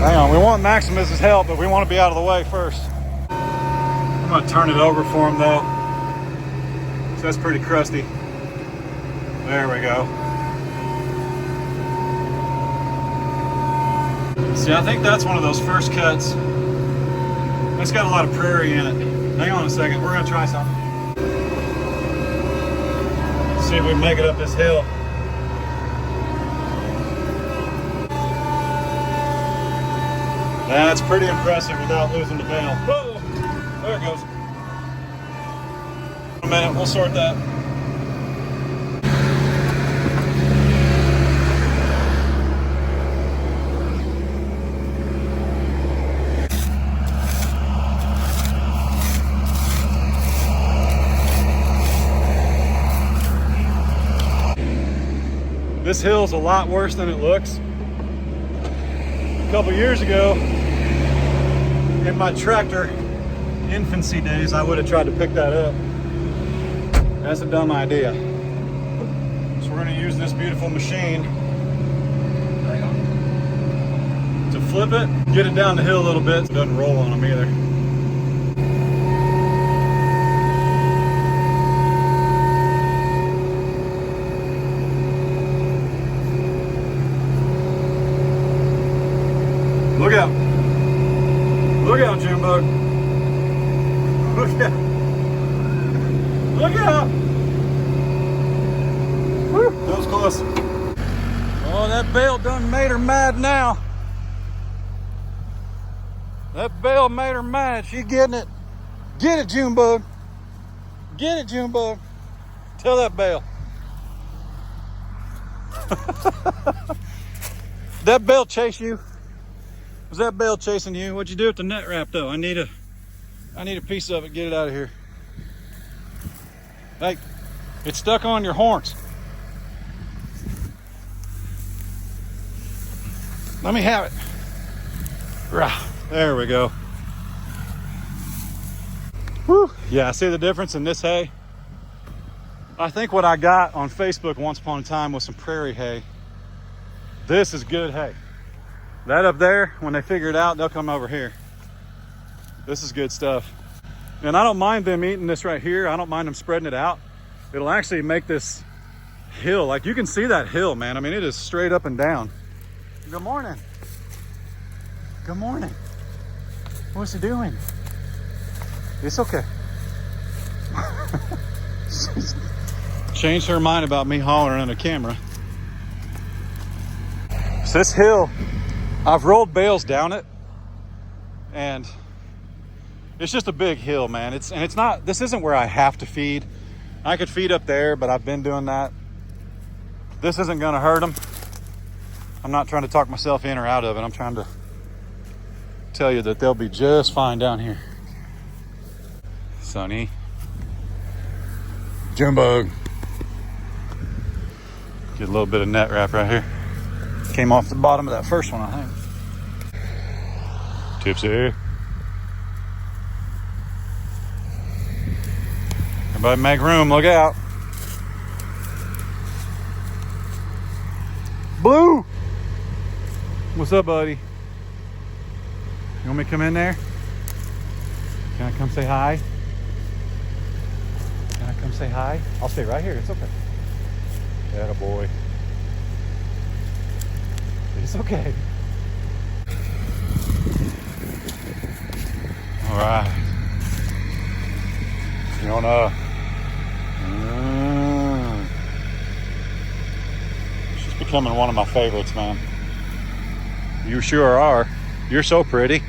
Hang on, we want Maximus's help, but we want to be out of the way first. I'm gonna turn it over for him though. So that's pretty crusty. There we go. See, I think that's one of those first cuts. It's got a lot of prairie in it. Hang on a second, we're gonna try something. See if we can make it up this hill. That's pretty impressive without losing the bale. Whoa, there it goes. A minute, we'll sort that. This hill's a lot worse than it looks. A couple years ago, in my tractor infancy days, I would have tried to pick that up. That's a dumb idea. So we're gonna use this beautiful machine to flip it, get it down the hill a little bit so it doesn't roll on them either. Look out. Look out, Junebug. Look out. Look out. Woo, that was close. Oh, that bale done made her mad now. That bale made her mad. She's getting it. Get it, Junebug. Get it, Junebug. Tell that bale. That bale chase you? Was that bale chasing you? What'd you do with the net wrap though? I need a piece of it. Get it out of here. Hey, it's stuck on your horns. Let me have it. There we go. Whew. Yeah, I see the difference in this hay. I think what I got on Facebook once upon a time was some prairie hay. This is good hay. That up there, when they figure it out, they'll come over here. This is good stuff. And I don't mind them eating this right here. I don't mind them spreading it out. It'll actually make this hill, like you can see that hill, man. I mean, it is straight up and down. Good morning. Good morning. What's he doing? It's okay. She's changed her mind about me hollering on the camera. So this hill, I've rolled bales down it, and it's just a big hill, man. It's not, this isn't where I have to feed. I could feed up there, but I've been doing that. This isn't gonna hurt them. I'm not trying to talk myself in or out of it. I'm trying to tell you that they'll be just fine down here. Sonny. Junebug. Get a little bit of net wrap right here. Came off the bottom of that first one, I think. Tipsy. Everybody make room, look out. Blue! What's up, buddy? You want me to come in there? Can I come say hi? Can I come say hi? I'll stay right here, it's okay. Atta boy. It's okay. All right. You wanna? She's becoming one of my favorites, man. You sure are. You're so pretty.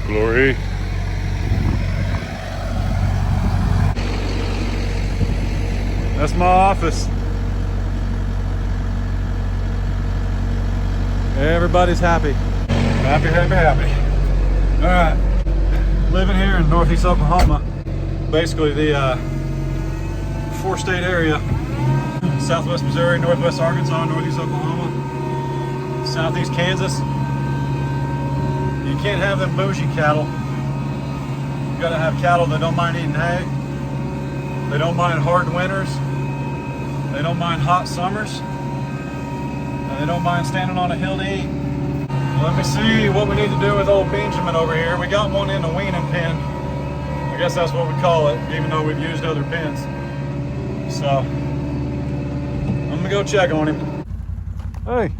Glory. That's my office. Everybody's happy. Happy, happy, happy. All right. Living here in Northeast Oklahoma. Basically the 4-state area. Southwest Missouri, Northwest Arkansas, Northeast Oklahoma, Southeast Kansas. You can't have them bougie cattle. You gotta have cattle that don't mind eating hay. They don't mind hard winters. They don't mind hot summers. They don't mind standing on a hill to eat. Let me see what we need to do with old Benjamin over here. We got one in a weaning pen. I guess that's what we call it, even though we've used other pens. So, I'm gonna go check on him. Hey,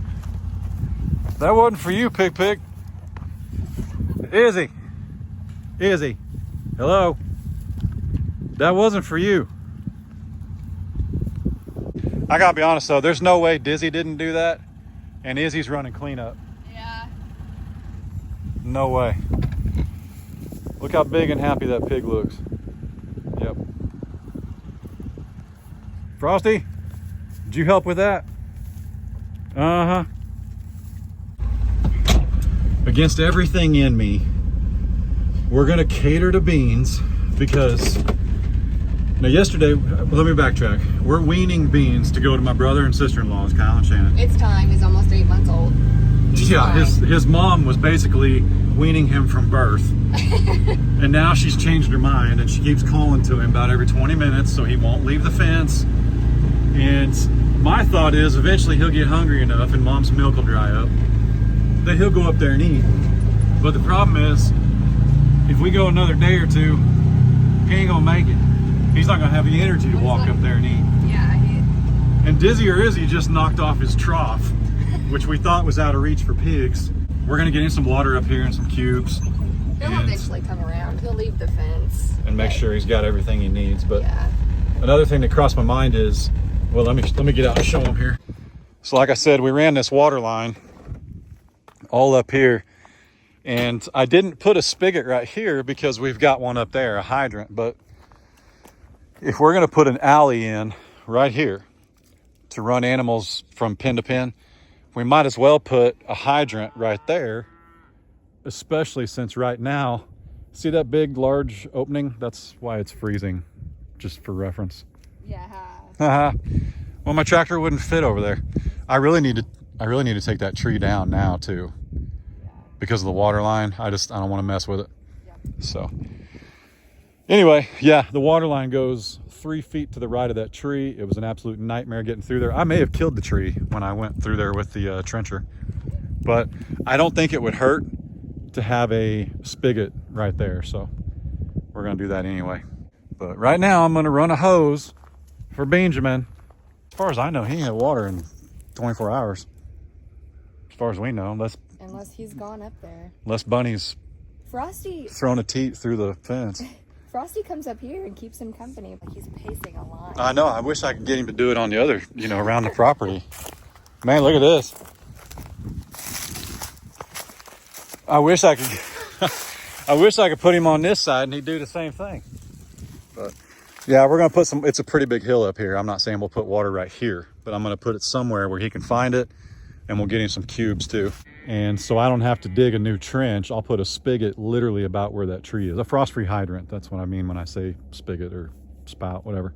that wasn't for you, Pig. Izzy. Hello. That wasn't for you. I gotta be honest though, there's no way Dizzy didn't do that, and Izzy's running cleanup. Yeah. No way. Look how big and happy that pig looks. Yep. Frosty, did you help with that? Uh-huh. Against everything in me, we're gonna cater to beans because now yesterday, let me backtrack. We're weaning beans to go to my brother and sister-in-laws, Kyle and Shannon. It's time. He's almost 8 months old. Yeah, his mom was basically weaning him from birth. And now she's changed her mind and she keeps calling to him about every 20 minutes so he won't leave the fence. And my thought is eventually he'll get hungry enough and mom's milk will dry up that he'll go up there and eat. But the problem is, if we go another day or two, he ain't gonna make it. He's not gonna have the energy to walk up there and eat. Yeah. And Dizzy or Izzy just knocked off his trough, which we thought was out of reach for pigs. We're gonna get him some water up here and some cubes. He'll eventually come around. He'll leave the fence. And make sure he's got everything he needs. But yeah. Another thing that crossed my mind is, well, let me get out and show him here. So like I said, we ran this water line all up here. And I didn't put a spigot right here because we've got one up there, a hydrant. But if we're gonna put an alley in right here to run animals from pen to pen, we might as well put a hydrant right there, especially since right now, see that big, large opening? That's why it's freezing, just for reference. Yeah. Well, my tractor wouldn't fit over there. I really need to take that tree down now too, because of the water line. I don't want to mess with it. Yeah. So anyway, yeah, the water line goes 3 feet to the right of that tree. It was an absolute nightmare getting through there. I may have killed the tree when I went through there with the trencher, but I don't think it would hurt to have a spigot right there. So we're gonna do that anyway. But right now I'm gonna run a hose for Benjamin. As far as I know, he had water in 24 hours. As far as we know, Unless he's gone up there. unless Bunny's Frosty. thrown a teat through the fence. Frosty comes up here and keeps him company. Like he's pacing a line. I know. I wish I could get him to do it on the other, around the property. Man, look at this. I wish I could put him on this side and he'd do the same thing. But yeah, we're going to put it's a pretty big hill up here. I'm not saying we'll put water right here, but I'm going to put it somewhere where he can find it, and we'll get him some cubes too. And so I don't have to dig a new trench. I'll put a spigot literally about where that tree is. A frost-free hydrant. That's what I mean when I say spigot or spout, whatever.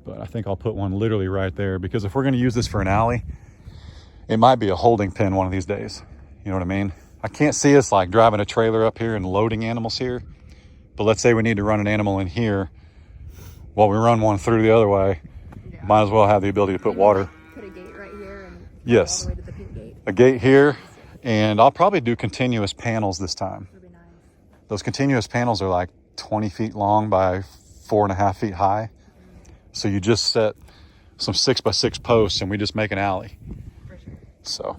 But I think I'll put one literally right there, because if we're going to use this for an alley, it might be a holding pen one of these days. You know what I mean? I can't see us like driving a trailer up here and loading animals here. But let's say we need to run an animal in here while we run one through the other way. Yeah. Might as well have the ability to put water. Put a gate right here and yes, all the way to the pit gate. A gate here, and I'll probably do continuous panels this time. That'd be nice. Those continuous panels are like 20 feet long by 4.5 feet high. So you just set some 6x6 posts and we just make an alley. For sure. So,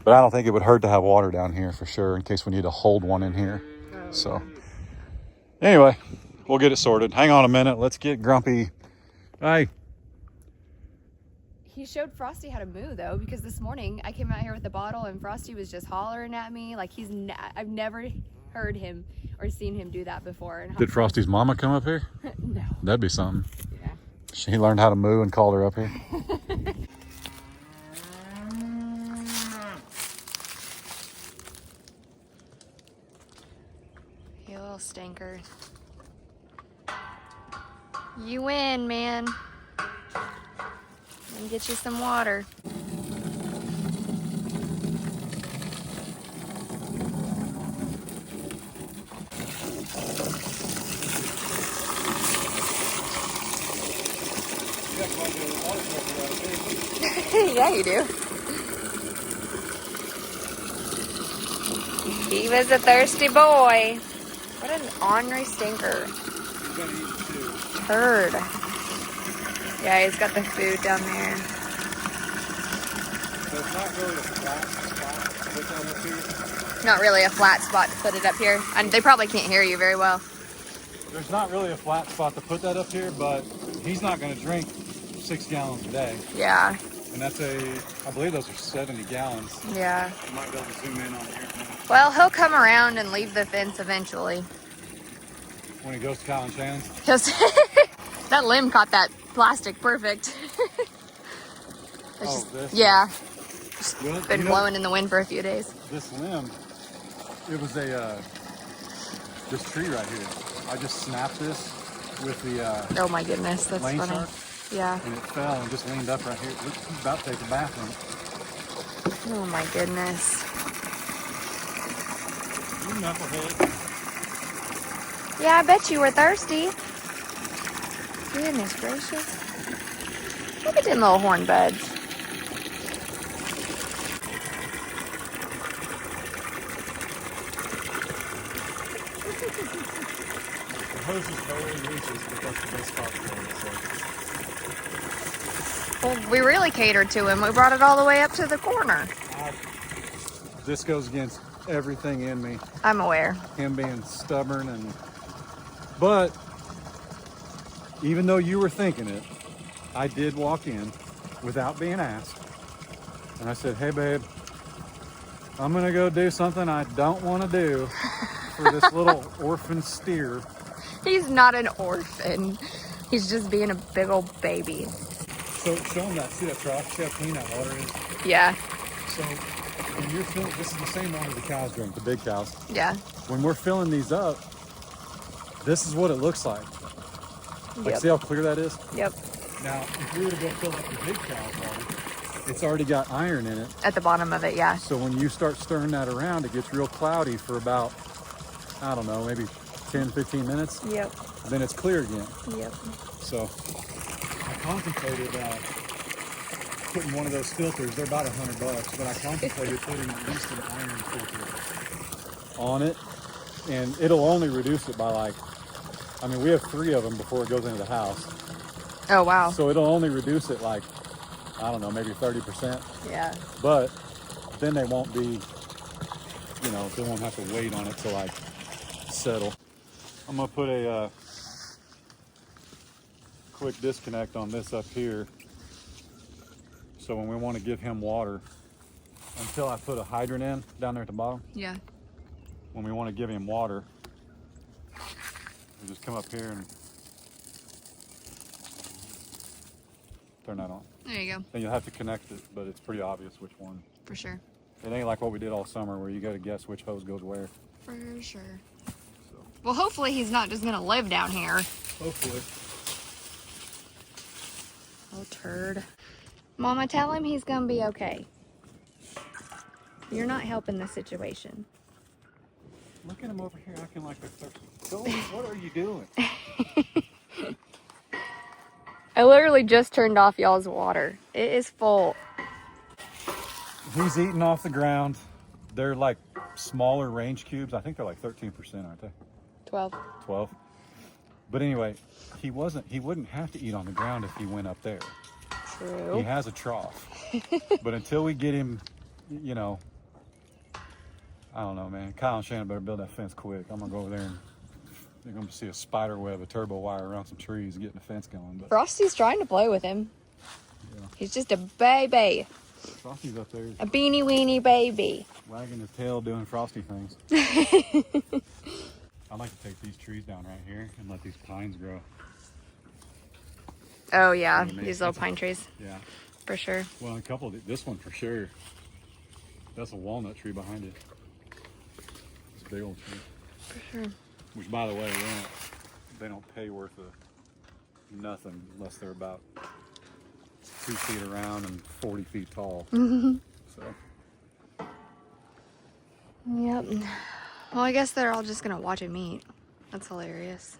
but I don't think it would hurt to have water down here for sure, in case we need to hold one in here. Oh, so anyway, we'll get it sorted. Hang on a minute. Let's get Grumpy. Hey. He showed Frosty how to moo though, because this morning I came out here with the bottle and Frosty was just hollering at me like I've never heard him or seen him do that before. And did Frosty's mama come up here? No. That'd be something. Yeah. She learned how to moo and called her up here. You little stinker. You win, man. Let me get you some water. Yeah, you do. He was a thirsty boy. What an ornery stinker. He's gonna eat too. Turd. Yeah, he's got the food down there. So it's not really a flat spot to put that up here. Not really a flat spot to put it up here. And they probably can't hear you very well. There's not really a flat spot to put that up here, but he's not gonna drink 6 gallons a day. Yeah. And that's I believe those are 70 gallons. Yeah. You might be able to zoom in on here Well, he'll come around and leave the fence eventually. when he goes to Kyle and Shannon's. Because that limb caught that plastic perfect. This? Yeah. Well, Been blowing in the wind for a few days. This limb, it was this tree right here. I just snapped this with the Oh my goodness, that's lane funny. shark, Yeah. and it fell and just leaned up right here. He's about to take a bath in it. Oh my goodness. You knucklehead. Yeah, I bet you were thirsty. Goodness gracious. Look at them little horn buds. The hose is barely reaches, but that's the best spot for it. Well, we really catered to him. We brought it all the way up to the corner. This goes against everything in me. I'm aware. Him being stubborn but even though you were thinking it, I did walk in without being asked. And I said, hey babe, I'm gonna go do something I don't want to do for this little orphan steer. He's not an orphan. He's just being a big old baby. So show him that, see that trough, see how clean that water is? Yeah. So when you're filling, this is the same water the cows drink, the big cows. Yeah. When we're filling these up, this is what it looks like. Like, Yep. see how clear that is? Yep. Now, if we were to go fill up the big cow's water, it's already got iron in it. At the bottom of it, yeah. So when you start stirring that around, it gets real cloudy for about, I don't know, maybe 10, 15 minutes. Yep. Then it's clear again. Yep. So I contemplated putting one of those filters. They're about $100, but I contemplated putting at least an iron filter on it, and it'll only reduce it by like, I mean, we have 3 of them before it goes into the house. Oh, wow. So it'll only reduce it like, I don't know, maybe 30%. Yeah. But then they won't be, they won't have to wait on it to like settle. I'm gonna put a quick disconnect on this up here. So when we want to give him water, until I put a hydrant in down there at the bottom, Yeah. when we want to give him water, we just come up here and turn that on. There you go. Then you'll have to connect it, but it's pretty obvious which one. For sure. It ain't like what we did all summer where you got to guess which hose goes where. For sure. So Well, hopefully he's not just gonna live down here. hopefully. Oh, turd. Mama, tell him he's gonna be okay. You're not helping the situation. Look at him over here acting like they're thirsty. Go, what are you doing? I literally just turned off y'all's water. It is full. He's eating off the ground. They're like smaller range cubes. I think they're like 13%, aren't they? 12. 12. But anyway, he wouldn't have to eat on the ground if he went up there. True. He has a trough. But until we get him, I don't know, man. Kyle and Shannon better build that fence quick. I'm gonna go over there and you're gonna see a spider web, a turbo wire around some trees, getting the fence going. But Frosty's trying to play with him. yeah, He's just a baby. Frosty's up there A beanie weenie baby. wagging his tail doing Frosty things. I like to take these trees down right here and let these pines grow. Oh, yeah. Amazing. These little pine trees. Yeah. For sure. Well, a couple of this one for sure. That's a walnut tree behind it. It's a big old tree. For sure. Which, by the way, they don't pay worth of nothing unless they're about 2 feet around and 40 feet tall. So Yep. Well, I guess they're all just gonna watch him eat. That's hilarious.